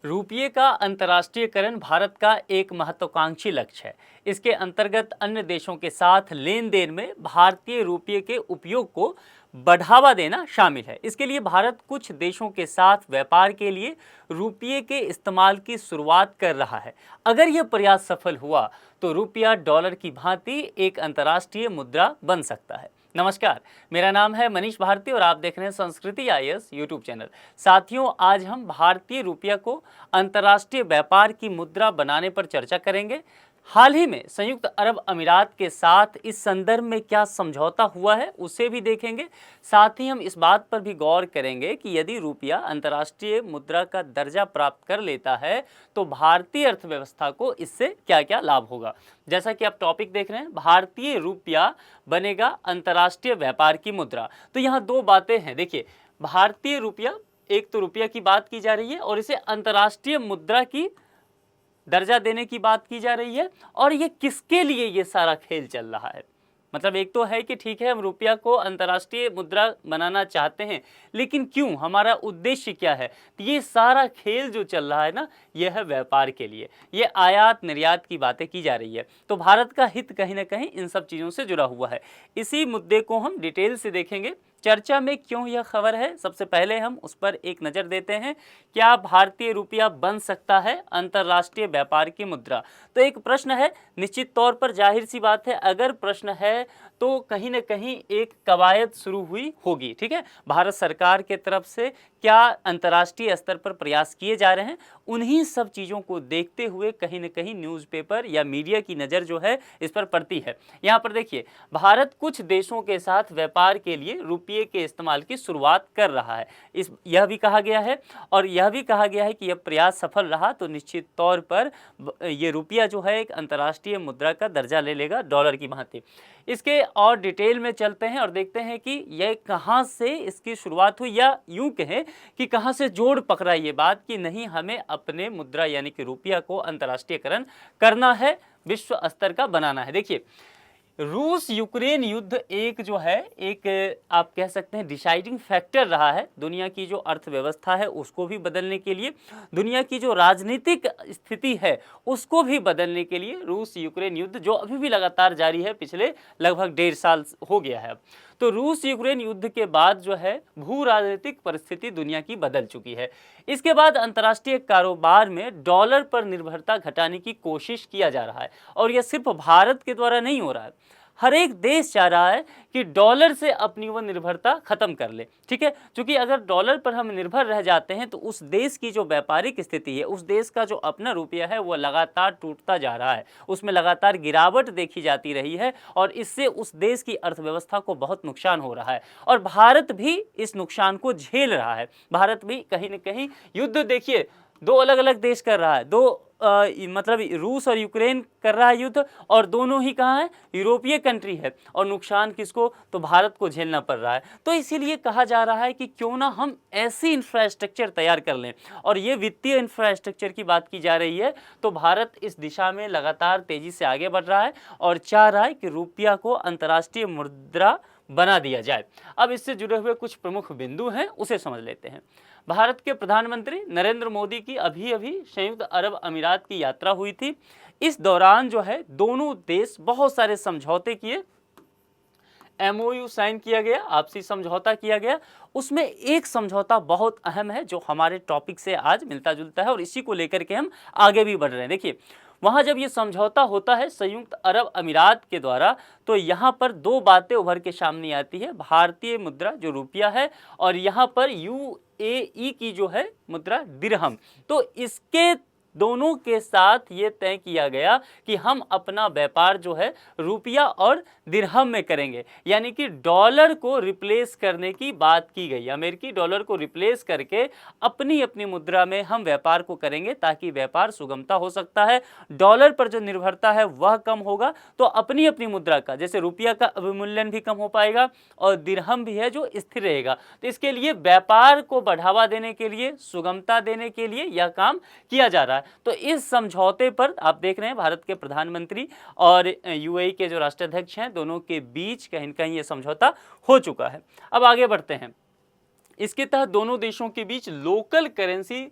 रुपये का अंतर्राष्ट्रीयकरण भारत का एक महत्वाकांक्षी लक्ष्य है। इसके अंतर्गत अन्य देशों के साथ लेन देन में भारतीय रुपये के उपयोग को बढ़ावा देना शामिल है। इसके लिए भारत कुछ देशों के साथ व्यापार के लिए रुपये के इस्तेमाल की शुरुआत कर रहा है। अगर यह प्रयास सफल हुआ तो रुपया डॉलर की भांति एक अंतर्राष्ट्रीय मुद्रा बन सकता है। नमस्कार, मेरा नाम है मनीष भारती और आप देख रहे हैं संस्कृति आईएएस यूट्यूब चैनल। साथियों, आज हम भारतीय रुपया को अंतर्राष्ट्रीय व्यापार की मुद्रा बनाने पर चर्चा करेंगे। हाल ही में संयुक्त अरब अमीरात के साथ इस संदर्भ में क्या समझौता हुआ है उसे भी देखेंगे। साथ ही हम इस बात पर भी गौर करेंगे कि यदि रुपया अंतर्राष्ट्रीय मुद्रा का दर्जा प्राप्त कर लेता है तो भारतीय अर्थव्यवस्था को इससे क्या क्या लाभ होगा। जैसा कि आप टॉपिक देख रहे हैं, भारतीय रुपया बनेगा अंतर्राष्ट्रीय व्यापार की मुद्रा। तो यहाँ दो बातें हैं। देखिए, भारतीय रुपया, एक तो रुपया की बात की जा रही है और इसे अंतर्राष्ट्रीय मुद्रा की दर्जा देने की बात की जा रही है। और ये किसके लिए ये सारा खेल चल रहा है? मतलब एक तो है कि ठीक है, हम रुपया को अंतर्राष्ट्रीय मुद्रा बनाना चाहते हैं, लेकिन क्यों, हमारा उद्देश्य क्या है? तो ये सारा खेल जो चल रहा है ना, यह है व्यापार के लिए। ये आयात निर्यात की बातें की जा रही है। तो भारत का हित कहीं ना कहीं इन सब चीज़ों से जुड़ा हुआ है। इसी मुद्दे को हम डिटेल से देखेंगे। चर्चा में क्यों यह खबर है, सबसे पहले हम उस पर एक नज़र देते हैं। क्या भारतीय रुपया बन सकता है अंतर्राष्ट्रीय व्यापार की मुद्रा? तो एक प्रश्न है, निश्चित तौर पर जाहिर सी बात है, अगर प्रश्न है तो कहीं ना कहीं एक कवायद शुरू हुई होगी। ठीक है, भारत सरकार के तरफ से क्या अंतर्राष्ट्रीय स्तर पर प्रयास किए जा रहे हैं, उन्हीं सब चीज़ों को देखते हुए कहीं ना कहीं न्यूज़पेपर या मीडिया की नज़र जो है इस पर पड़ती है। यहाँ पर देखिए, भारत कुछ देशों के साथ व्यापार के लिए रुपये के इस्तेमाल की शुरुआत कर रहा है। यह भी कहा गया है और यह भी कहा गया है कि यह प्रयास सफल रहा तो निश्चित तौर पर ये रुपया जो है एक अंतर्राष्ट्रीय मुद्रा का दर्जा ले लेगा डॉलर की भांति। इसके और डिटेल में चलते हैं और देखते हैं कि यह कहाँ से इसकी शुरुआत हुई, या यूं कहें कि कहाँ से जोड़ पकड़ा ये बात कि नहीं, हमें अपने मुद्रा यानी कि रुपया को अंतर्राष्ट्रीयकरण करना है, विश्व स्तर का बनाना है। देखिए, रूस यूक्रेन युद्ध एक जो है, एक आप कह सकते हैं डिसाइडिंग फैक्टर रहा है दुनिया की जो अर्थव्यवस्था है उसको भी बदलने के लिए, दुनिया की जो राजनीतिक स्थिति है उसको भी बदलने के लिए। रूस यूक्रेन युद्ध जो अभी भी लगातार जारी है, पिछले लगभग 1.5 साल हो गया है अब। तो रूस यूक्रेन युद्ध के बाद जो है भू राजनीतिक परिस्थिति दुनिया की बदल चुकी है। इसके बाद अंतर्राष्ट्रीय कारोबार में डॉलर पर निर्भरता घटाने की कोशिश किया जा रहा है और यह सिर्फ भारत के द्वारा नहीं हो रहा है। हर एक देश चाह रहा है कि डॉलर से अपनी वो निर्भरता खत्म कर ले। ठीक है, क्योंकि अगर डॉलर पर हम निर्भर रह जाते हैं तो उस देश की जो व्यापारिक स्थिति है, उस देश का जो अपना रुपया है वो लगातार टूटता जा रहा है, उसमें लगातार गिरावट देखी जाती रही है और इससे उस देश की अर्थव्यवस्था को बहुत नुकसान हो रहा है और भारत भी इस नुकसान को झेल रहा है। भारत भी कहीं ना कहीं युद्ध, देखिए, दो अलग अलग देश कर रहा है, दो मतलब रूस और यूक्रेन कर रहा है युद्ध, और दोनों ही कहाँ है, यूरोपीय कंट्री है, और नुकसान किसको, तो भारत को झेलना पड़ रहा है। तो इसीलिए कहा जा रहा है कि क्यों ना हम ऐसी इंफ्रास्ट्रक्चर तैयार कर लें, और ये वित्तीय इंफ्रास्ट्रक्चर की बात की जा रही है। तो भारत इस दिशा में लगातार तेजी से आगे बढ़ रहा है और चाह रहा है कि रुपया को अंतर्राष्ट्रीय मुद्रा बना दिया जाए। अब इससे जुड़े हुए कुछ प्रमुख बिंदु हैं, उसे समझ लेते हैं। भारत के प्रधानमंत्री नरेंद्र मोदी की अभी अभी संयुक्त अरब अमीरात की यात्रा हुई थी। इस दौरान जो है दोनों देश बहुत सारे समझौते किए, MOU साइन किया गया, आपसी समझौता किया गया। उसमें एक समझौता बहुत अहम है जो हमारे टॉपिक से आज मिलता जुलता है और इसी को लेकर के हम आगे भी बढ़ रहे हैं। देखिए, वहाँ जब ये समझौता होता है संयुक्त अरब अमीरात के द्वारा, तो यहाँ पर दो बातें उभर के सामने आती है। भारतीय मुद्रा जो रुपया है और यहाँ पर UAE की जो है मुद्रा दिरहम। तो इसके दोनों के साथ ये तय किया गया कि हम अपना व्यापार जो है रुपया और दिरहम में करेंगे, यानी कि डॉलर को रिप्लेस करने की बात की गई। अमेरिकी डॉलर को रिप्लेस करके अपनी अपनी मुद्रा में हम व्यापार को करेंगे ताकि व्यापार सुगमता हो सकता है, डॉलर पर जो निर्भरता है वह कम होगा, तो अपनी अपनी मुद्रा का, जैसे रुपया का अवमूल्यन भी कम हो पाएगा और दिरहम भी है जो स्थिर रहेगा। तो इसके लिए व्यापार को बढ़ावा देने के लिए, सुगमता देने के लिए यह काम किया जा रहा है। तो इस समझौते पर आप देख रहे हैं भारत के प्रधानमंत्री और UAE के जो राष्ट्राध्यक्ष हैं, दोनों के बीच कहीं न कहीं ये समझौता हो चुका है। अब आगे बढ़ते हैं। इसके तहत दोनों देशों के बीच लोकल करेंसी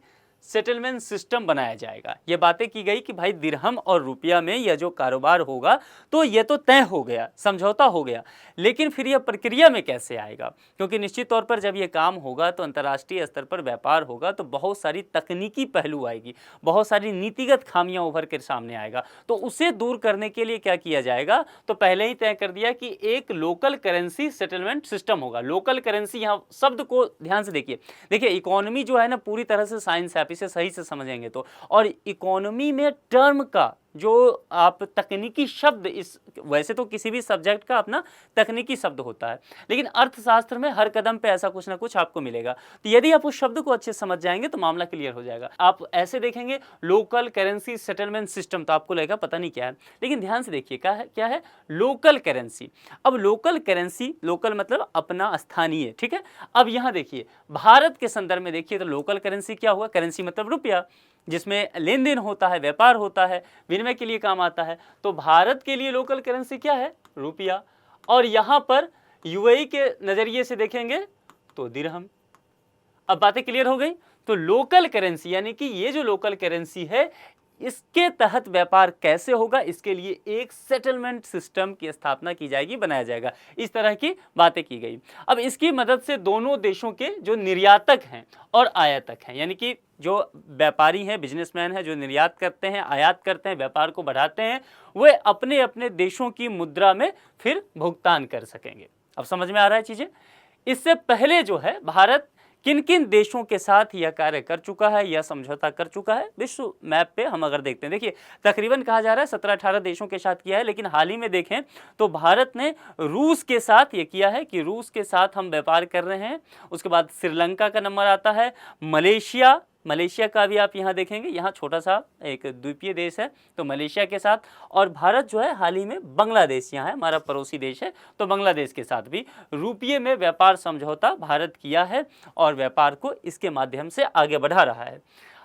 सेटलमेंट सिस्टम बनाया जाएगा। ये बातें की गई कि भाई दिरहम और रुपया में यह जो कारोबार होगा तो ये तो तय हो गया, समझौता हो गया, लेकिन फिर यह प्रक्रिया में कैसे आएगा, क्योंकि निश्चित तौर पर जब ये काम होगा तो अंतर्राष्ट्रीय स्तर पर व्यापार होगा तो बहुत सारी तकनीकी पहलू आएगी, बहुत सारी नीतिगत खामियां उभर कर सामने आएगा। तो उसे दूर करने के लिए क्या किया जाएगा, तो पहले ही तय कर दिया कि एक लोकल करेंसी सेटलमेंट सिस्टम होगा। लोकल करेंसी, यहाँ शब्द को ध्यान से देखिए इकोनॉमी जो है ना पूरी तरह से साइंस है, आप इसे सही से समझेंगे तो, और इकोनॉमी में टर्म का जो आप तकनीकी शब्द, इस वैसे तो किसी भी सब्जेक्ट का अपना तकनीकी शब्द होता है, लेकिन अर्थशास्त्र में हर कदम पे ऐसा कुछ ना कुछ आपको मिलेगा। तो यदि आप उस शब्द को अच्छे से समझ जाएंगे तो मामला क्लियर हो जाएगा। आप ऐसे देखेंगे लोकल करेंसी सेटलमेंट सिस्टम, तो आपको लगेगा पता नहीं क्या है, लेकिन ध्यान से देखिए क्या है लोकल करेंसी। अब लोकल करेंसी, लोकल मतलब अपना, स्थानीय, ठीक है। अब यहाँ देखिए भारत के संदर्भ में देखिए तो लोकल करेंसी क्या हुआ, करेंसी मतलब रुपया, जिसमें लेन देन होता है, व्यापार होता है, विनिमय के लिए काम आता है। तो भारत के लिए लोकल करेंसी क्या है, रुपया। और यहाँ पर यूएई के नज़रिए से देखेंगे तो दिरहम। अब बातें क्लियर हो गई। तो लोकल करेंसी यानी कि ये जो लोकल करेंसी है इसके तहत व्यापार कैसे होगा, इसके लिए एक सेटलमेंट सिस्टम की स्थापना की जाएगी, बनाया जाएगा। इस तरह की बातें की गई। अब इसकी मदद से दोनों देशों के जो निर्यातक हैं और आयातक हैं, यानी कि जो व्यापारी हैं, बिजनेसमैन हैं, जो निर्यात करते हैं, आयात करते हैं, व्यापार को बढ़ाते हैं, वे अपने अपने देशों की मुद्रा में फिर भुगतान कर सकेंगे। अब समझ में आ रहा है चीजें। इससे पहले जो है भारत किन किन देशों के साथ यह कार्य कर चुका है, यह समझौता कर चुका है, विश्व मैप पे हम अगर देखते हैं, देखिए तकरीबन कहा जा रहा है 17-18 देशों के साथ किया है, लेकिन हाल ही में देखें तो भारत ने रूस के साथ ये किया है कि रूस के साथ हम व्यापार कर रहे हैं। उसके बाद श्रीलंका का नंबर आता है, मलेशिया का भी आप यहाँ देखेंगे, यहाँ छोटा सा एक द्वीपीय देश है तो मलेशिया के साथ, और भारत जो है हाल ही में बांग्लादेश यहाँ है, हमारा पड़ोसी देश है, तो बांग्लादेश के साथ भी रुपये में व्यापार समझौता भारत किया है और व्यापार को इसके माध्यम से आगे बढ़ा रहा है।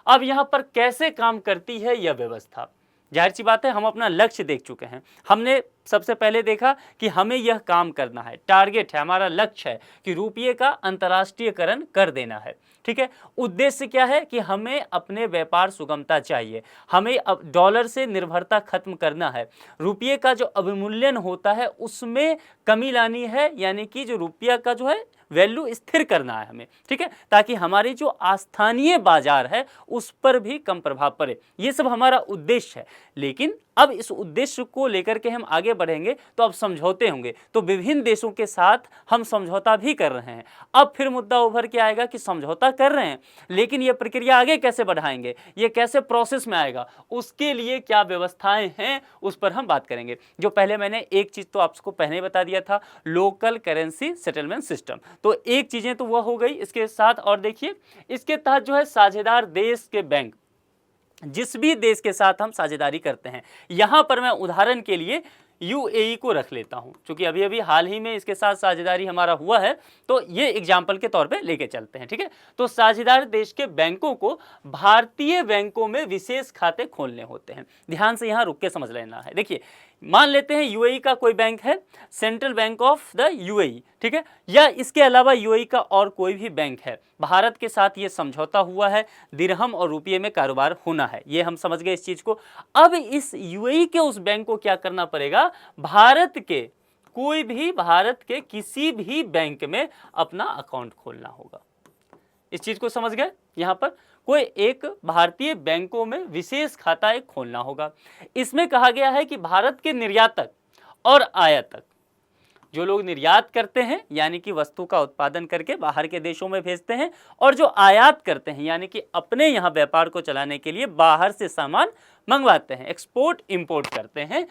अब यहाँ पर कैसे काम करती है यह व्यवस्था, जाहिर सी बात है हम अपना लक्ष्य देख चुके हैं। हमने सबसे पहले देखा कि हमें यह काम करना है, टारगेट है, हमारा लक्ष्य है कि रुपये का अंतर्राष्ट्रीयकरण कर देना है, ठीक है। उद्देश्य क्या है कि हमें अपने व्यापार सुगमता चाहिए, हमें अब डॉलर से निर्भरता खत्म करना है, रुपये का जो अवमूल्यन होता है उसमें कमी लानी है, यानी कि जो रुपया का जो है वैल्यू स्थिर करना है हमें, ठीक है, ताकि हमारी जो स्थानीय बाजार है उस पर भी कम प्रभाव पड़े। ये सब हमारा उद्देश्य है। लेकिन अब इस उद्देश्य को लेकर के हम आगे बढ़ेंगे तो अब समझौते होंगे, तो विभिन्न देशों के साथ हम समझौता भी कर रहे हैं। अब फिर मुद्दा उभर के आएगा कि समझौता कर रहे हैं लेकिन ये प्रक्रिया आगे कैसे बढ़ाएंगे, ये कैसे प्रोसेस में आएगा, उसके लिए क्या व्यवस्थाएं हैं, उस पर हम बात करेंगे। जो पहले मैंने एक चीज तो आपको पहले बता दिया था, लोकल करेंसी सेटलमेंट सिस्टम, तो एक चीजें तो वह हो गई। इसके साथ और देखिए इसके तहत जो है साझेदार देश के बैंक, जिस भी देश के साथ हम साझेदारी करते हैं, यहां पर मैं उदाहरण के लिए यूएई को रख लेता हूं, क्योंकि अभी अभी हाल ही में इसके साथ साझेदारी हमारा हुआ है, तो ये एग्जाम्पल के तौर पे लेके चलते हैं, ठीक है। तो साझेदार देश के बैंकों को भारतीय बैंकों में विशेष खाते खोलने होते हैं। ध्यान से यहां रुक के समझ लेना है। देखिए मान लेते हैं यूएई का कोई बैंक है, central bank of the UAE, ठीक है, या इसके अलावा यूएई का और कोई भी बैंक है, भारत के साथ ये समझौता हुआ है, दिरहम और रुपये में कारोबार होना है, ये हम समझ गए इस चीज को। अब इस यूएई के उस बैंक को क्या करना पड़ेगा, भारत के किसी भी बैंक में अपना अकाउंट खोलना होगा। इस चीज को समझ गए। यहां पर कोई एक भारतीय बैंकों में विशेष खाता एक खोलना होगा। इसमें कहा गया है कि भारत के निर्यातक और आयातक, जो लोग निर्यात करते हैं यानी कि वस्तु का उत्पादन करके बाहर के देशों में भेजते हैं, और जो आयात करते हैं यानी कि अपने यहाँ व्यापार को चलाने के लिए बाहर से सामान मंगवाते हैं, एक्सपोर्ट इंपोर्ट करते हैं,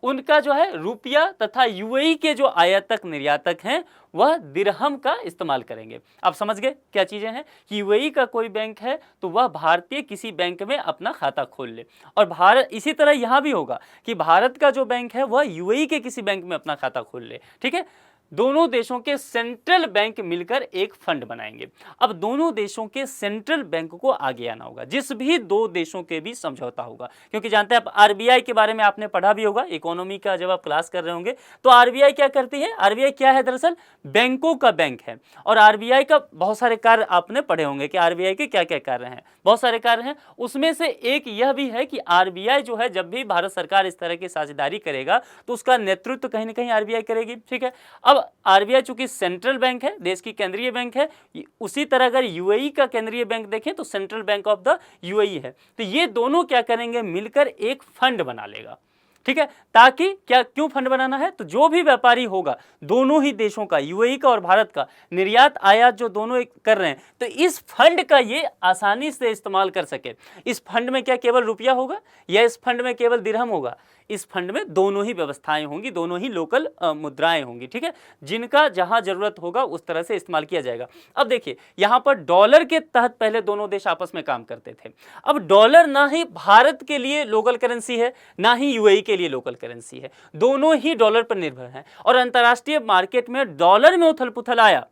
उनका जो है रुपया तथा यूएई के जो आयातक निर्यातक हैं वह दिरहम का इस्तेमाल करेंगे। आप समझ गए क्या चीजें हैं कि यूएई का कोई बैंक है तो वह भारतीय किसी बैंक में अपना खाता खोल ले, और भारत इसी तरह यहां भी होगा कि भारत का जो बैंक है वह यूएई के किसी बैंक में अपना खाता खोल ले, ठीक है। दोनों देशों के सेंट्रल बैंक मिलकर एक फंड बनाएंगे। अब दोनों देशों के सेंट्रल बैंक को आगे आना होगा, जिस भी दो देशों के बीच समझौता होगा, क्योंकि जानते हैं आप आरबीआई के बारे में आपने पढ़ा भी होगा इकोनॉमी का जब आप क्लास कर रहे होंगे। तो आरबीआई क्या करती है? आरबीआई क्या है? दरअसल बैंकों का बैंक है। और आरबीआई का बहुत सारे कार्य आपने पढ़े होंगे कि आरबीआई के क्या क्या कार्य हैं, बहुत सारे कार्य हैं। उसमें से एक यह भी है कि आरबीआई जो है, जब भी भारत सरकार इस तरह की साझेदारी करेगा तो उसका नेतृत्व कहीं ना कहीं आरबीआई करेगी। ठीक है, अब आरबीआई चूंकि सेंट्रल बैंक है, देश की केंद्रीय बैंक है, उसी तरह अगर यूएई का केंद्रीय बैंक देखें तो central bank of the UAE है। तो ये दोनों क्या करेंगे? मिलकर एक फंड बना लेगा। ठीक है, ताकि क्या, क्यों फंड बनाना है? तो जो भी व्यापारी होगा दोनों ही देशों का, यूएई का और भारत का, निर्यात आयात जो दोनों एक कर रहे हैं, तो इस फंड का ये आसानी से इस्तेमाल कर सके। इस फंड में क्या केवल रुपया होगा या इस फंड में केवल दिरहम होगा? इस फंड में दोनों ही व्यवस्थाएं होंगी, दोनों ही लोकल मुद्राएं होंगी। ठीक है, जिनका जहां जरूरत होगा उस तरह से इस्तेमाल किया जाएगा। अब देखिए, यहां पर डॉलर के तहत पहले दोनों देश आपस में काम करते थे। अब डॉलर ना ही भारत के लिए लोकल करेंसी है, ना ही यूएई के लिए लोकल करेंसी है, दोनों ही डॉलर पर निर्भर हैं। और अंतर्राष्ट्रीय मार्केट में डॉलर में उथल पुथल आया,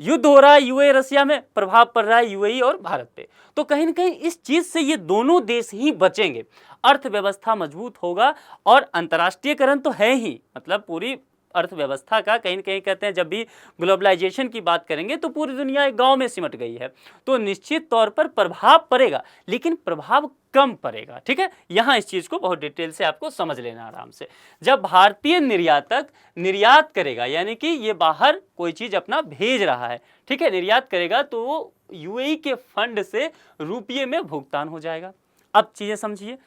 युद्ध हो रहा है यूएई रसिया में, प्रभाव पड़ रहा है यूएई और भारत पे। तो कहीं ना कहीं इस चीज से ये दोनों देश ही बचेंगे, अर्थव्यवस्था मजबूत होगा। और अंतर्राष्ट्रीयकरण तो है ही, मतलब पूरी अर्थव्यवस्था का कहीं ना कहीं कहते हैं, जब भी ग्लोबलाइजेशन की बात करेंगे तो पूरी दुनिया एक गांव में सिमट गई है, तो निश्चित तौर पर प्रभाव पड़ेगा, लेकिन प्रभाव कम पड़ेगा। ठीक है, यहां इस चीज को बहुत डिटेल से आपको समझ लेना आराम से। जब भारतीय निर्यातक निर्यात करेगा, यानी कि ये बाहर कोई चीज अपना भेज रहा है, ठीक है, निर्यात करेगा, तो यूएई के फंड से रुपये में भुगतान हो जाएगा। अब चीजें समझिए,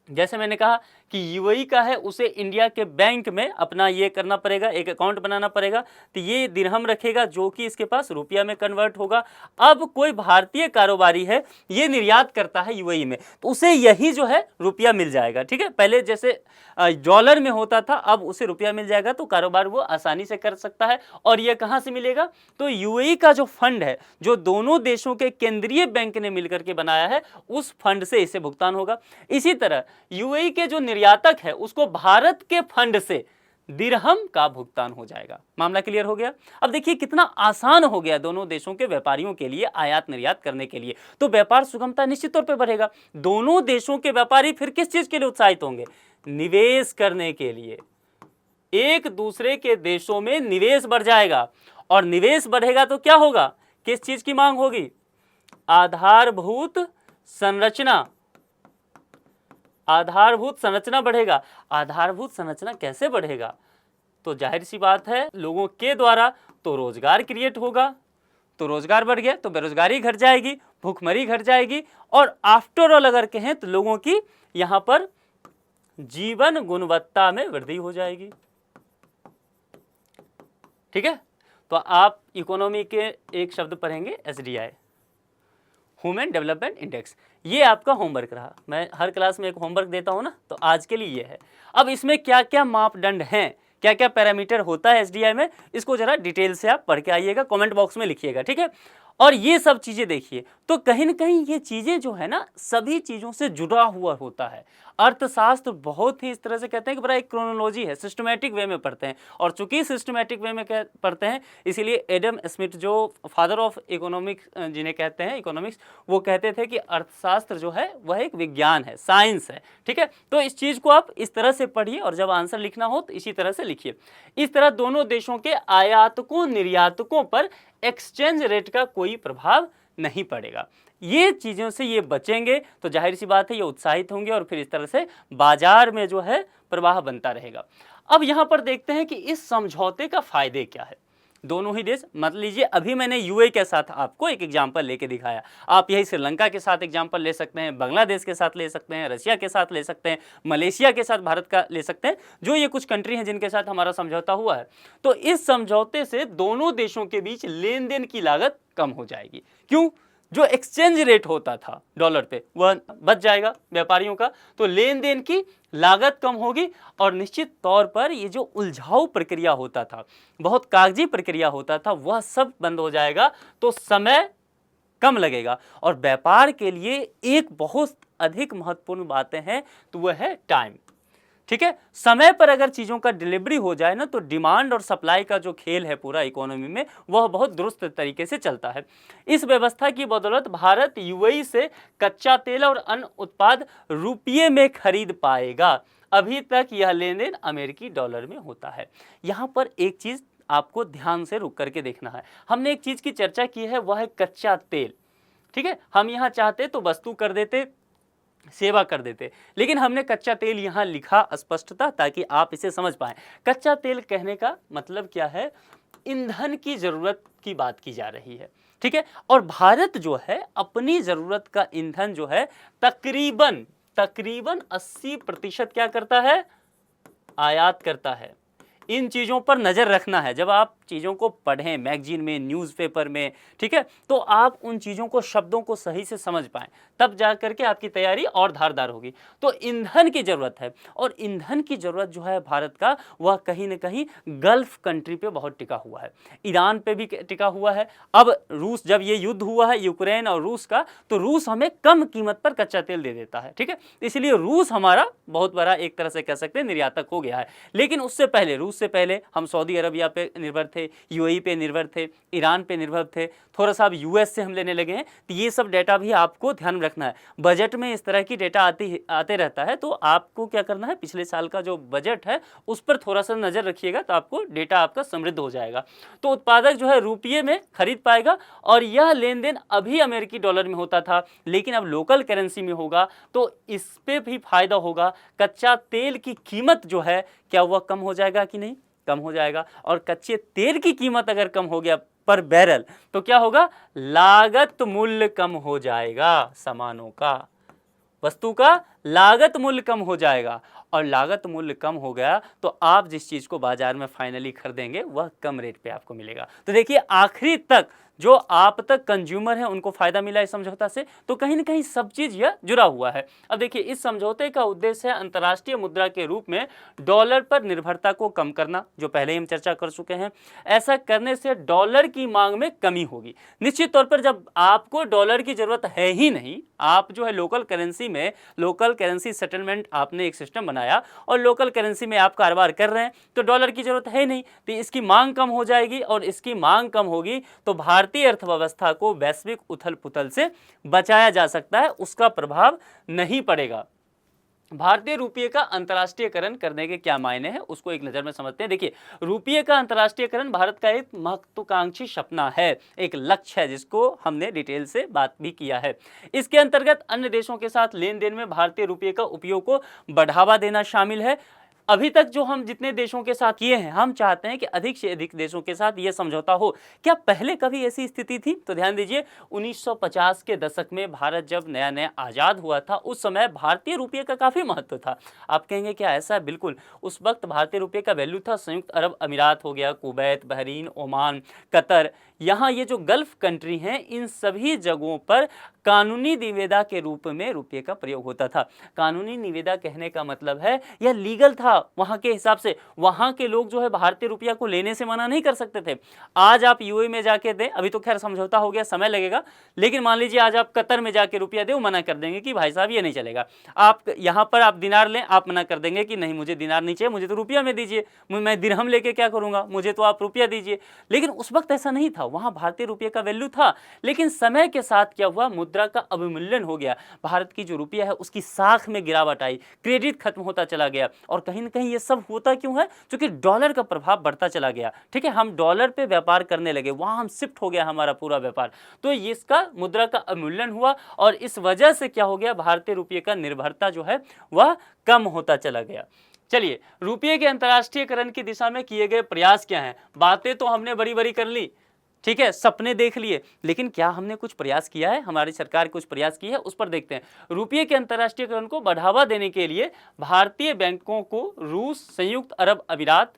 जैसे मैंने कहा कि यूएई का है, उसे इंडिया के बैंक में अपना ये करना पड़ेगा, एक अकाउंट बनाना पड़ेगा, तो ये दिरहम रखेगा जो कि इसके पास रुपया में कन्वर्ट होगा। अब कोई भारतीय कारोबारी है, ये निर्यात करता है यूएई में, तो उसे यही जो है रुपया मिल जाएगा। ठीक है, पहले जैसे डॉलर में होता था, अब उसे रुपया मिल जाएगा, तो कारोबार वो आसानी से कर सकता है। और ये कहाँ से मिलेगा? तो यूएई का जो फंड है, जो दोनों देशों के केंद्रीय बैंक ने मिलकर के बनाया है, उस फंड से इसे भुगतान होगा। इसी तरह यूएई के जो निर्यातक है, उसको भारत के फंड से दिरहम का भुगतान हो जाएगा। मामला क्लियर हो गया? अब देखिए कितना आसान हो गया दोनों देशों के व्यापारियों के लिए आयात निर्यात करने के लिए। तो व्यापार सुगमता निश्चित तौर पर बढ़ेगा। दोनों देशों के व्यापारी फिर किस चीज के लिए उत्साहित होंगे? निवेश करने के लिए। एक दूसरे के देशों में निवेश बढ़ जाएगा, और निवेश बढ़ेगा तो क्या होगा? किस चीज की मांग होगी? आधारभूत संरचना। आधारभूत संरचना बढ़ेगा। आधारभूत संरचना कैसे बढ़ेगा? तो जाहिर सी बात है, लोगों के द्वारा तो रोजगार क्रिएट होगा, तो रोजगार बढ़ गया तो बेरोजगारी घट जाएगी, भूखमरी घट जाएगी, और आफ्टर ऑल अगर कहें तो लोगों की यहां पर जीवन गुणवत्ता में वृद्धि हो जाएगी। ठीक है, तो आप इकोनॉमी के एक शब्द पढ़ेंगे, एसडीआई, ह्यूमन डेवलपमेंट इंडेक्स। ये आपका होमवर्क रहा। मैं हर क्लास में एक होमवर्क देता हूं ना, तो आज के लिए ये है। अब इसमें क्या क्या मापदंड हैं, क्या क्या पैरामीटर होता है एसडीआई में, इसको जरा डिटेल से आप पढ़ के आइएगा, कमेंट बॉक्स में लिखिएगा। ठीक है, और ये सब चीजें देखिए, तो कहीं ना कहीं ये चीजें जो है ना, सभी चीजों से जुड़ा हुआ होता है। अर्थशास्त्र बहुत ही इस तरह से कहते हैं कि बड़ा एक क्रोनोलॉजी है, सिस्टमैटिक वे में पढ़ते हैं। और चूंकि सिस्टमैटिक वे में पढ़ते हैं, इसीलिए एडम स्मिथ, जो फादर ऑफ इकोनॉमिक्स जिन्हें कहते हैं इकोनॉमिक्स, वो कहते थे कि अर्थशास्त्र जो है वह एक विज्ञान है, साइंस है। ठीक है, तो इस चीज को आप इस तरह से पढ़िए, और जब आंसर लिखना हो तो इसी तरह से लिखिए। इस तरह दोनों देशों के आयातकों निर्यातकों पर एक्सचेंज रेट का कोई प्रभाव नहीं पड़ेगा। ये चीज़ों से ये बचेंगे तो जाहिर सी बात है ये उत्साहित होंगे, और फिर इस तरह से बाजार में जो है प्रवाह बनता रहेगा। अब यहाँ पर देखते हैं कि इस समझौते का फायदे क्या है। दोनों ही देश, मान लीजिए अभी मैंने यूएई के साथ आपको एक एग्जाम्पल लेके दिखाया, आप यही श्रीलंका के साथ एग्जाम्पल ले सकते हैं, बांग्लादेश के साथ ले सकते हैं, रशिया के साथ ले सकते हैं, मलेशिया के साथ भारत का ले सकते हैं, जो ये कुछ कंट्री हैं जिनके साथ हमारा समझौता हुआ है। तो इस समझौते से दोनों देशों के बीच लेन देन की लागत कम हो जाएगी। क्यों? जो एक्सचेंज रेट होता था डॉलर पे वह बच जाएगा व्यापारियों का, तो लेन देन की लागत कम होगी, और निश्चित तौर पर ये जो उलझाऊ प्रक्रिया होता था, बहुत कागजी प्रक्रिया होता था, वह सब बंद हो जाएगा, तो समय कम लगेगा। और व्यापार के लिए एक बहुत अधिक महत्वपूर्ण बातें हैं, तो वह है टाइम। ठीक है, समय पर अगर चीज़ों का डिलीवरी हो जाए ना, तो डिमांड और सप्लाई का जो खेल है पूरा इकोनॉमी में, वह बहुत दुरुस्त तरीके से चलता है। इस व्यवस्था की बदौलत भारत यूएई से कच्चा तेल और अन्य उत्पाद रुपये में खरीद पाएगा। अभी तक यह लेन देन अमेरिकी डॉलर में होता है। यहाँ पर एक चीज़ आपको ध्यान से रुक करके देखना है। हमने एक चीज़ की चर्चा की है, वह है कच्चा तेल। ठीक है, हम यहाँ चाहते तो वस्तु कर देते, सेवा कर देते, लेकिन हमने कच्चा तेल यहाँ लिखा स्पष्टता, ताकि आप इसे समझ पाएं। कच्चा तेल कहने का मतलब क्या है? ईंधन की जरूरत की बात की जा रही है। ठीक है, और भारत जो है अपनी जरूरत का ईंधन जो है तकरीबन 80% क्या करता है? आयात करता है। इन चीज़ों पर नज़र रखना है। जब आप चीज़ों को पढ़ें मैगजीन में, न्यूज़पेपर में, ठीक है, तो आप उन चीज़ों को, शब्दों को सही से समझ पाएं, तब जा करके आपकी तैयारी और धारदार होगी। तो ईंधन की ज़रूरत है, और ईंधन की ज़रूरत जो है भारत का, वह कहीं ना कहीं गल्फ़ कंट्री पे बहुत टिका हुआ है, ईरान पे भी टिका हुआ है। अब रूस, जब ये युद्ध हुआ है यूक्रेन और रूस का, तो रूस हमें कम कीमत पर कच्चा तेल दे देता है। ठीक है, इसलिए रूस हमारा बहुत बड़ा, एक तरह से कह सकते हैं, निर्यातक हो गया है। लेकिन उससे पहले, रूस से पहले हम सऊदी अरबिया पे निर्भर थे, यूएई पे निर्भर थे, ईरान पे निर्भर थे, थोड़ा सा अब यूएस से हम लेने लगे हैं। तो ये सब डेटा भी आपको ध्यान में रखना है। बजट में इस तरह की डेटा आते रहता है, तो आपको क्या करना है, पिछले साल का जो बजट है उस पर थोड़ा सा नज़र रखिएगा, तो आपको डेटा आपका समृद्ध हो जाएगा। तो उत्पादक जो है रुपये में खरीद पाएगा, और यह लेन देन अभी अमेरिकी डॉलर में होता था, लेकिन अब लोकल करेंसी में होगा, तो इस पे भी फायदा होगा। कच्चा तेल की कीमत जो है, क्या वह कम हो जाएगा कि नहीं? कम हो जाएगा। और कच्चे तेल की कीमत अगर कम हो गया पर बैरल, तो क्या होगा? लागत मूल्य कम हो जाएगा, सामानों का, वस्तु का लागत मूल्य कम हो जाएगा। और लागत मूल्य कम हो गया तो आप जिस चीज़ को बाजार में फाइनली खरीदेंगे वह कम रेट पे आपको मिलेगा। तो देखिए, आखिरी तक जो आप तक कंज्यूमर है उनको फायदा मिला इस समझौता से, तो कहीं ना कहीं सब चीज़ यह जुड़ा हुआ है। अब देखिए, इस समझौते का उद्देश्य है अंतर्राष्ट्रीय मुद्रा के रूप में डॉलर पर निर्भरता को कम करना, जो पहले ही हम चर्चा कर चुके हैं। ऐसा करने से डॉलर की मांग में कमी होगी। निश्चित तौर पर जब आपको डॉलर की जरूरत है ही नहीं, आप जो है लोकल करेंसी में, लोकल करेंसी सेटलमेंट आपने एक सिस्टम बनाया और लोकल करेंसी में आप कारोबार कर रहे हैं, तो डॉलर की जरूरत है नहीं, तो इसकी मांग कम हो जाएगी, और इसकी मांग कम होगी तो भारतीय अर्थव्यवस्था को वैश्विक उथल पुथल से बचाया जा सकता है, उसका प्रभाव नहीं पड़ेगा। भारतीय रुपये का अंतर्राष्ट्रीयकरण करने के क्या मायने हैं, उसको एक नज़र में समझते हैं। देखिए, रुपये का अंतर्राष्ट्रीयकरण भारत का एक महत्वाकांक्षी सपना है, एक लक्ष्य है, जिसको हमने डिटेल से बात भी किया है। इसके अंतर्गत अन्य देशों के साथ लेन देन में भारतीय रुपये का उपयोग को बढ़ावा देना शामिल है। अभी तक जो हम जितने देशों के साथ किए हैं, हम चाहते हैं कि अधिक से अधिक देशों के साथ ये समझौता हो। क्या पहले कभी ऐसी स्थिति थी? तो ध्यान दीजिए, 1950 के दशक में भारत जब नया नया आज़ाद हुआ था, उस समय भारतीय रुपये का काफ़ी महत्व था। आप कहेंगे क्या ऐसा है? बिल्कुल, उस वक्त भारतीय रुपये का वैल्यू था। संयुक्त अरब अमीरात हो गया, कुवैत, बहरीन, ओमान, कतर, यहाँ ये जो गल्फ़ कंट्री हैं, इन सभी जगहों पर कानूनी निविदा के रूप में रुपये का प्रयोग होता था। कानूनी निविदा कहने का मतलब है यह लीगल था वहाँ के हिसाब से। वहाँ के लोग जो है भारतीय रुपया को लेने से मना नहीं कर सकते थे। आज आप यूएई में जाके दें, अभी तो खैर समझौता हो गया, समय लगेगा, लेकिन मान लीजिए आज आप कतर में जाके रुपया दें, वो मना कर देंगे कि भाई साहब ये नहीं चलेगा। आप यहाँ पर आप दिनार लें, आप मना कर देंगे कि नहीं, मुझे दिनार नहीं चाहिए, मुझे तो रुपया में दीजिए, मैं दिरहम लेके क्या करूँगा, मुझे तो आप रुपया दीजिए। लेकिन उस वक्त ऐसा नहीं था, वहाँ भारतीय रुपये का वैल्यू था। लेकिन समय के साथ क्या हुआ, मुद्रा का अवमूल्यन हो गया, भारत की जो रुपया है उसकी साख में गिरावट आई, क्रेडिट खत्म होता चला गया। और कहीं ना कहीं ये सब होता क्यों है? क्योंकि डॉलर का प्रभाव बढ़ता चला गया। ठीक है, हम डॉलर पे व्यापार करने लगे, वहाँ हम शिफ्ट हो गया हमारा पूरा व्यापार, तो इसका मुद्रा का अवमूल्यन हुआ, और इस वजह से क्या हो गया, भारतीय रुपये का निर्भरता जो है वह कम होता चला गया। चलिए, रुपये के अंतर्राष्ट्रीयकरण की दिशा में किए गए प्रयास क्या हैं? बातें तो हमने बड़ी बड़ी कर ली, ठीक है, सपने देख लिए, लेकिन क्या हमने कुछ प्रयास किया है? हमारी सरकार कुछ प्रयास की है, उस पर देखते हैं। रुपये के अंतर्राष्ट्रीयकरण को बढ़ावा देने के लिए भारतीय बैंकों को रूस, संयुक्त अरब अमीरात,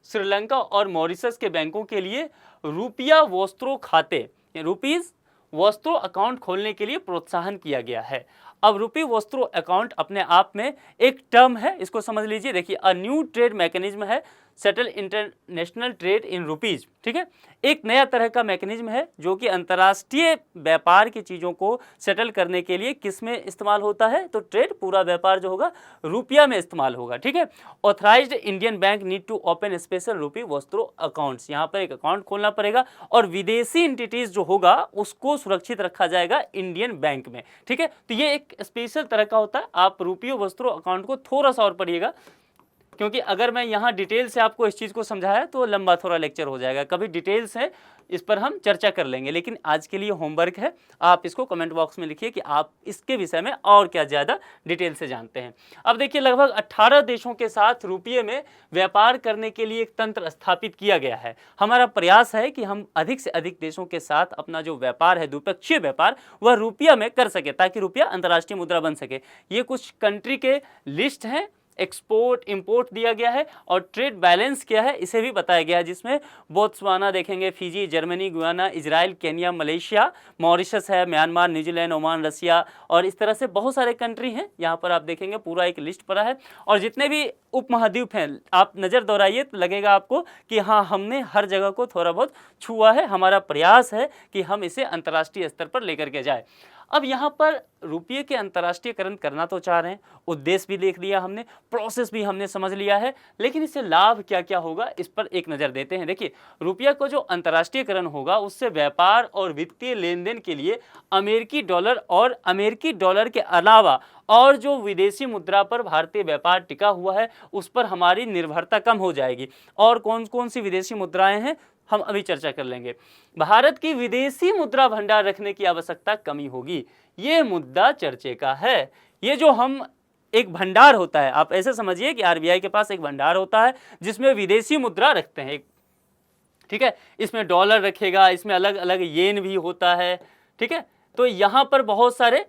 श्रीलंका और मॉरिशस के बैंकों के लिए रुपया वस्त्रों खाते, रुपीज वस्त्रों अकाउंट खोलने के लिए प्रोत्साहन किया गया है। अब रुपये वस्त्रों अकाउंट अपने आप में एक टर्म है, इसको समझ लीजिए। देखिए, अ न्यू ट्रेड मैकेनिज्म है settle international trade in rupees. ठीक है, एक नया तरह का मैकेनिज्म है जो कि अंतर्राष्ट्रीय व्यापार की चीज़ों को सेटल करने के लिए किस में इस्तेमाल होता है, तो ट्रेड, पूरा व्यापार जो होगा रुपया में इस्तेमाल होगा। ठीक है, authorised Indian bank need to open special rupee vostro accounts, यहाँ पर एक अकाउंट खोलना पड़ेगा और विदेशी एंटिटीज जो होगा उसको सुरक्षित रखा जाएगा इंडियन बैंक में। ठीक है, तो ये एक स्पेशल तरह का होता है। आप रुपये वस्त्रों अकाउंट को थोड़ा सा और पढ़िएगा, क्योंकि अगर मैं यहाँ डिटेल से आपको इस चीज़ को समझाया तो लंबा थोड़ा लेक्चर हो जाएगा। कभी डिटेल्स है इस पर हम चर्चा कर लेंगे, लेकिन आज के लिए होमवर्क है, आप इसको कमेंट बॉक्स में लिखिए कि आप इसके विषय में और क्या ज़्यादा डिटेल से जानते हैं। अब देखिए, लगभग 18 देशों के साथ रुपये में व्यापार करने के लिए एक तंत्र स्थापित किया गया है। हमारा प्रयास है कि हम अधिक से अधिक देशों के साथ अपना जो व्यापार है, द्विपक्षीय व्यापार, वह रुपया में कर सके ताकि रुपया अंतर्राष्ट्रीय मुद्रा बन सके। ये कुछ कंट्री के लिस्ट हैं, एक्सपोर्ट इंपोर्ट दिया गया है और ट्रेड बैलेंस क्या है इसे भी बताया गया है, जिसमें बोत्सवाना देखेंगे, Fiji, Germany, Guyana, Israel, Kenya, Malaysia, Mauritius है, म्यांमार, न्यूजीलैंड, ओमान, रसिया और इस तरह से बहुत सारे कंट्री हैं। यहाँ पर आप देखेंगे पूरा एक लिस्ट पड़ा है और जितने भी उपमहाद्वीप हैं आप नज़र दौड़ाइए तो लगेगा आपको कि हाँ, हमने हर जगह को थोड़ा बहुत छुआ है। हमारा प्रयास है कि हम इसे अंतर्राष्ट्रीय स्तर पर लेकर के जाए। अब यहाँ पर रुपये के अंतर्राष्ट्रीयकरण करना तो चाह रहे हैं, उद्देश्य भी देख लिया हमने, प्रोसेस भी हमने समझ लिया है, लेकिन इससे लाभ क्या क्या होगा इस पर एक नज़र देते हैं। देखिए, रुपया को जो अंतर्राष्ट्रीयकरण होगा उससे व्यापार और वित्तीय लेन देन के लिए अमेरिकी डॉलर और अमेरिकी डॉलर के अलावा और जो विदेशी मुद्रा पर भारतीय व्यापार टिका हुआ है उस पर हमारी निर्भरता कम हो जाएगी। और कौन कौन सी विदेशी मुद्राएं हैं हम अभी चर्चा कर लेंगे। भारत की विदेशी मुद्रा भंडार रखने की आवश्यकता कमी होगी, ये मुद्दा चर्चे का है। ये जो हम एक भंडार होता है, आप ऐसे समझिए कि आरबीआई के पास एक भंडार होता है जिसमें विदेशी मुद्रा रखते हैं। ठीक है, इसमें डॉलर रखेगा, इसमें अलग अलग येन भी होता है। ठीक है, तो यहाँ पर बहुत सारे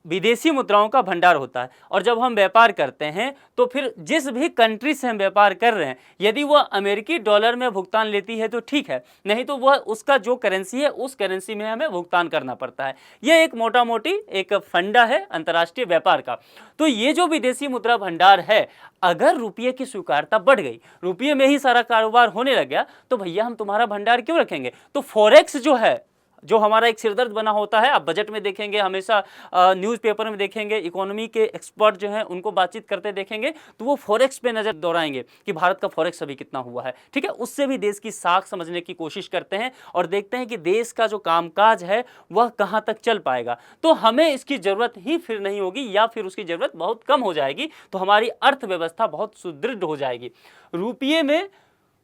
विदेशी मुद्राओं का भंडार होता है और जब हम व्यापार करते हैं तो फिर जिस भी कंट्री से हम व्यापार कर रहे हैं यदि वह अमेरिकी डॉलर में भुगतान लेती है तो ठीक है, नहीं तो वह उसका जो करेंसी है उस करेंसी में हमें भुगतान करना पड़ता है। यह एक मोटा मोटी एक फंडा है अंतर्राष्ट्रीय व्यापार का। तो ये जो विदेशी मुद्रा भंडार है, अगर रुपये की स्वीकार्यता बढ़ गई, रुपये में ही सारा कारोबार होने लग गया, तो भैया हम तुम्हारा भंडार क्यों रखेंगे। तो फॉरेक्स जो है, जो हमारा एक सिरदर्द बना होता है, आप बजट में देखेंगे, हमेशा न्यूज़पेपर में देखेंगे, इकोनॉमी के एक्सपर्ट जो हैं उनको बातचीत करते देखेंगे तो वो फॉरेक्स पे नज़र दौड़ाएंगे कि भारत का फॉरेक्स अभी कितना हुआ है। ठीक है, उससे भी देश की साख समझने की कोशिश करते हैं और देखते हैं कि देश का जो कामकाज है वह कहाँ तक चल पाएगा। तो हमें इसकी ज़रूरत ही फिर नहीं होगी या फिर उसकी ज़रूरत बहुत कम हो जाएगी, तो हमारी अर्थव्यवस्था बहुत सुदृढ़ हो जाएगी। रुपये में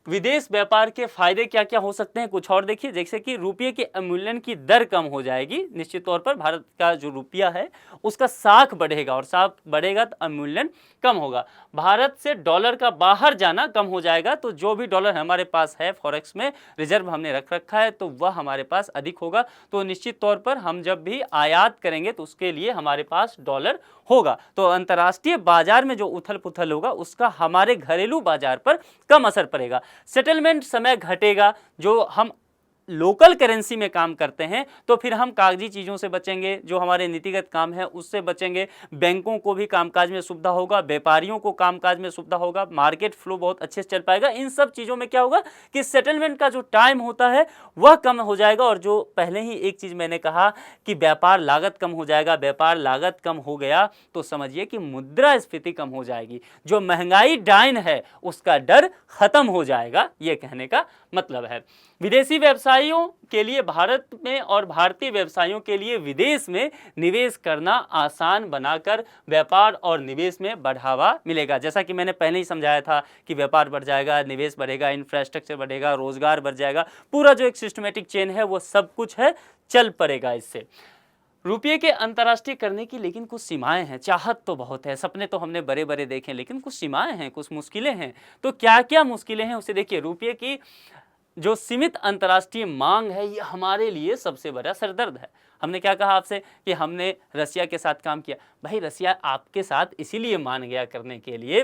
विदेश व्यापार के फायदे क्या क्या हो सकते हैं कुछ और देखिए, जैसे कि रुपये के अवमूल्यन की दर कम हो जाएगी। निश्चित तौर पर भारत का जो रुपया है उसका साख बढ़ेगा और साख बढ़ेगा तो अवमूल्यन कम होगा। भारत से डॉलर का बाहर जाना कम हो जाएगा, तो जो भी डॉलर हमारे पास है फॉरेक्स में रिजर्व हमने रख रखा है तो वह हमारे पास अधिक होगा। तो निश्चित तौर पर हम जब भी आयात करेंगे तो उसके लिए हमारे पास डॉलर होगा। तो अंतर्राष्ट्रीय बाजार में जो उथल पुथल होगा उसका हमारे घरेलू बाजार पर कम असर पड़ेगा। सेटलमेंट समय घटेगा, जो हम लोकल करेंसी में काम करते हैं तो फिर हम कागजी चीज़ों से बचेंगे, जो हमारे नीतिगत काम है उससे बचेंगे। बैंकों को भी कामकाज में सुविधा होगा, व्यापारियों को कामकाज में सुविधा होगा, मार्केट फ्लो बहुत अच्छे से चल पाएगा। इन सब चीज़ों में क्या होगा कि सेटलमेंट का जो टाइम होता है वह कम हो जाएगा। और जो पहले ही एक चीज़ मैंने कहा कि व्यापार लागत कम हो जाएगा, व्यापार लागत कम हो गया तो समझिए कि मुद्रास्फीति कम हो जाएगी, जो महंगाई डाइन है उसका डर खत्म हो जाएगा, ये कहने का मतलब है। विदेशी व्यवसायियों के लिए भारत में और भारतीय व्यवसायियों के लिए विदेश में निवेश करना आसान बनाकर व्यापार और निवेश में बढ़ावा मिलेगा। जैसा कि मैंने पहले ही समझाया था कि व्यापार बढ़ जाएगा, निवेश बढ़ेगा, इंफ्रास्ट्रक्चर बढ़ेगा, रोजगार बढ़ जाएगा, पूरा जो एक सिस्टमेटिक चेन है वो सब कुछ है चल पड़ेगा इससे। रुपये के अंतर्राष्ट्रीय करने की लेकिन कुछ सीमाएं हैं। चाहत तो बहुत है, सपने तो हमने बड़े बड़े देखे, लेकिन कुछ सीमाएं हैं, कुछ मुश्किलें हैं। तो क्या क्या मुश्किलें हैं उसे देखिए। रुपये की जो सीमित अंतर्राष्ट्रीय मांग है ये हमारे लिए सबसे बड़ा सरदर्द है। हमने क्या कहा आपसे कि हमने रसिया के साथ काम किया, भाई रसिया आपके साथ इसीलिए मान गया करने के लिए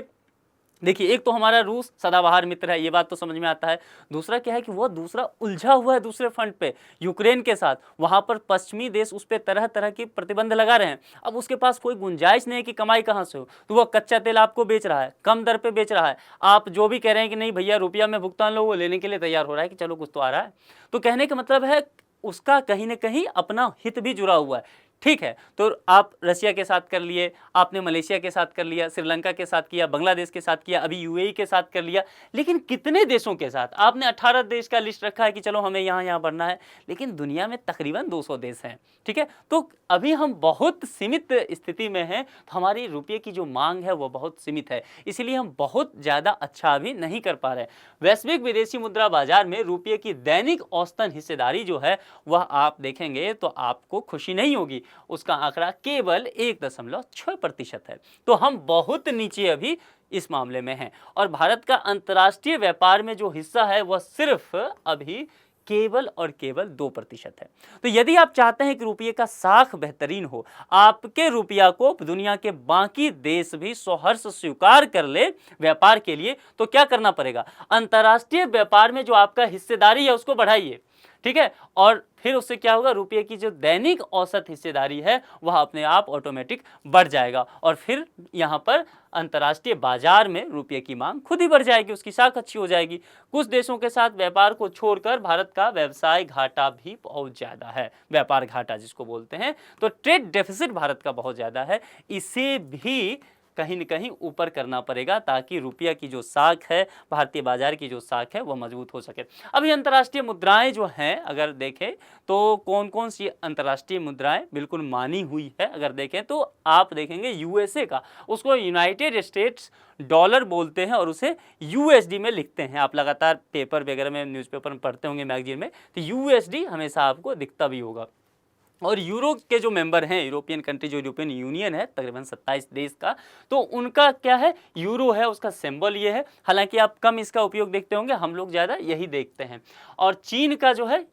देखिए, एक तो हमारा रूस सदाबहार मित्र है, ये बात तो समझ में आता है। दूसरा क्या है कि वो दूसरा उलझा हुआ है दूसरे फ्रंट पे, यूक्रेन के साथ। वहाँ पर पश्चिमी देश उस पे तरह-तरह के प्रतिबंध लगा रहे हैं। अब उसके पास कोई गुंजाइश नहीं है कि कमाई कहाँ से हो, तो वो कच्चा तेल आपको बेच रहा है, कम दर पे बेच रहा है। आप जो भी कह रहे हैं कि नहीं भैया रुपया में भुगतान लो, वो लेने के लिए तैयार हो रहा है कि चलो कुछ तो आ रहा है। तो कहने का मतलब है उसका कहीं न कहीं अपना हित भी जुड़ा हुआ है। ठीक है, तो आप रसिया के साथ कर लिए, आपने मलेशिया के साथ कर लिया, श्रीलंका के साथ किया, बांग्लादेश के साथ किया, अभी यूएई के साथ कर लिया, लेकिन कितने देशों के साथ? आपने 18 देश का लिस्ट रखा है कि चलो हमें यहाँ-यहाँ बढ़ना है, लेकिन दुनिया में तकरीबन 200 देश हैं, ठीक है? तो अभी हम बहुत सीमित स्थिति में हैं, तो हमारी रुपये की जो माँग है वो बहुत सीमित है, इसीलिए हम बहुत ज़्यादा अच्छा अभी नहीं कर पा रहे हैं। वैश्विक विदेशी मुद्रा बाजार में रुपये की दैनिक औसतन हिस्सेदारी जो है, वह आप देखेंगे तो आपको खुशी नहीं होगी। उसका आंकड़ा केवल 1.6% है। तो हम बहुत नीचे अभी इस मामले में हैं और भारत का अंतर्राष्ट्रीय व्यापार में जो हिस्सा है वह सिर्फ अभी केवल और केवल 2% है। तो यदि आप चाहते हैं कि रुपये का साख बेहतरीन हो, आपके रुपया को दुनिया के बाकी देश भी सहर्ष स्वीकार कर ले व्यापार के लिए, तो क्या करना पड़ेगा? अंतर्राष्ट्रीय व्यापार में जो आपका हिस्सेदारी है उसको बढ़ाइए, ठीक है? और फिर उससे क्या होगा, रुपये की जो दैनिक औसत हिस्सेदारी है वह अपने आप ऑटोमेटिक बढ़ जाएगा और फिर यहाँ पर अंतर्राष्ट्रीय बाजार में रुपये की मांग खुद ही बढ़ जाएगी, उसकी साख अच्छी हो जाएगी। कुछ देशों के साथ व्यापार को छोड़कर भारत का व्यवसाय घाटा भी बहुत ज़्यादा है, व्यापार घाटा जिसको बोलते हैं, तो ट्रेड डेफिसिट भारत का बहुत ज़्यादा है। इसे भी कहीं न कहीं ऊपर करना पड़ेगा ताकि रुपया की जो साख है, भारतीय बाजार की जो साख है, वह मजबूत हो सके। अभी अंतर्राष्ट्रीय मुद्राएं जो हैं अगर देखें तो कौन-कौन सी अंतर्राष्ट्रीय मुद्राएं बिल्कुल मानी हुई है, अगर देखें तो आप देखेंगे यूएसए का, उसको यूनाइटेड स्टेट्स डॉलर बोलते हैं और उसे यूएसडी में लिखते हैं। आप लगातार पेपर वगैरह में, न्यूज़पेपर में पढ़ते होंगे, मैगजीन में, तो यूएसडी हमेशा आपको दिखता भी होगा। और यूरो के जो मेंबर हैं, यूरोपियन कंट्री, जो यूरोपियन यूनियन है तकरीबन 27 देश का, तो उनका क्या है, यूरो है, उसका सिंबल ये है। हालांकि आप कम इसका उपयोग देखते होंगे, हम लोग ज़्यादा यही देखते हैं। और चीन का जो है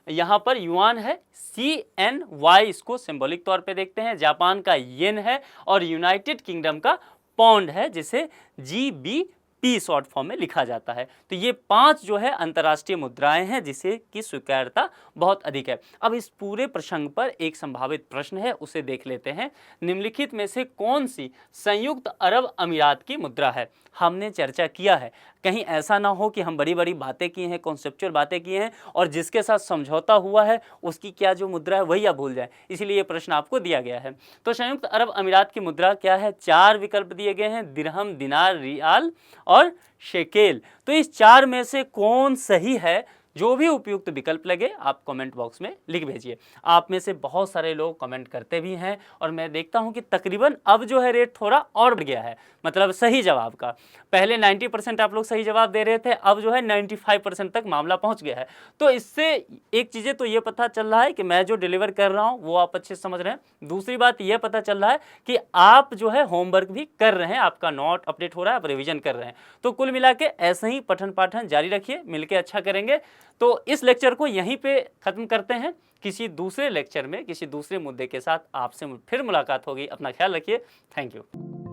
यहाँ पर युआन है, CNY इसको सिंबॉलिक तौर पे देखते हैं। जापान का येन है और यूनाइटेड किंगडम का पौंड है, जिसे GBP शॉर्ट फॉर्म में लिखा जाता है। तो ये 5 जो है अंतर्राष्ट्रीय मुद्राएं हैं जिसे की स्वीकार्यता बहुत अधिक है। अब इस पूरे प्रसंग पर एक संभावित प्रश्न है, उसे देख लेते हैं। निम्नलिखित में से कौन सी संयुक्त अरब अमीरात की मुद्रा है? हमने चर्चा किया है, कहीं ऐसा ना हो कि हम बड़ी बड़ी बातें की हैं, कॉन्सेप्चुअल बातें की हैं और जिसके साथ समझौता हुआ है उसकी क्या जो मुद्रा है वही आप भूल जाएं, इसलिए ये प्रश्न आपको दिया गया है। तो संयुक्त अरब अमीरात की मुद्रा क्या है? 4 विकल्प दिए गए हैं, दिरहम, दिनार, रियाल और शेकेल। तो इस 4 में से कौन सही है? जो भी उपयुक्त विकल्प लगे आप कमेंट बॉक्स में लिख भेजिए। आप में से बहुत सारे लोग कमेंट करते भी हैं और मैं देखता हूं कि तकरीबन अब जो है रेट थोड़ा और बढ़ गया है, मतलब सही जवाब का। पहले 90% आप लोग सही जवाब दे रहे थे, अब जो है 95% तक मामला पहुंच गया है। तो इससे एक चीज़ें तो ये पता चल रहा है कि मैं जो डिलीवर कर रहा हूँ वो आप अच्छे से समझ रहे हैं। दूसरी बात ये पता चल रहा है कि आप जो है होमवर्क भी कर रहे हैं, आपका नोट अपडेट हो रहा है, आप रिविजन कर रहे हैं। तो कुल मिला के ऐसे ही पठन पाठन जारी रखिए, मिलके अच्छा करेंगे। तो इस लेक्चर को यहीं पे ख़त्म करते हैं। किसी दूसरे लेक्चर में किसी दूसरे मुद्दे के साथ आपसे फिर मुलाकात होगी। अपना ख्याल रखिए। Thank you.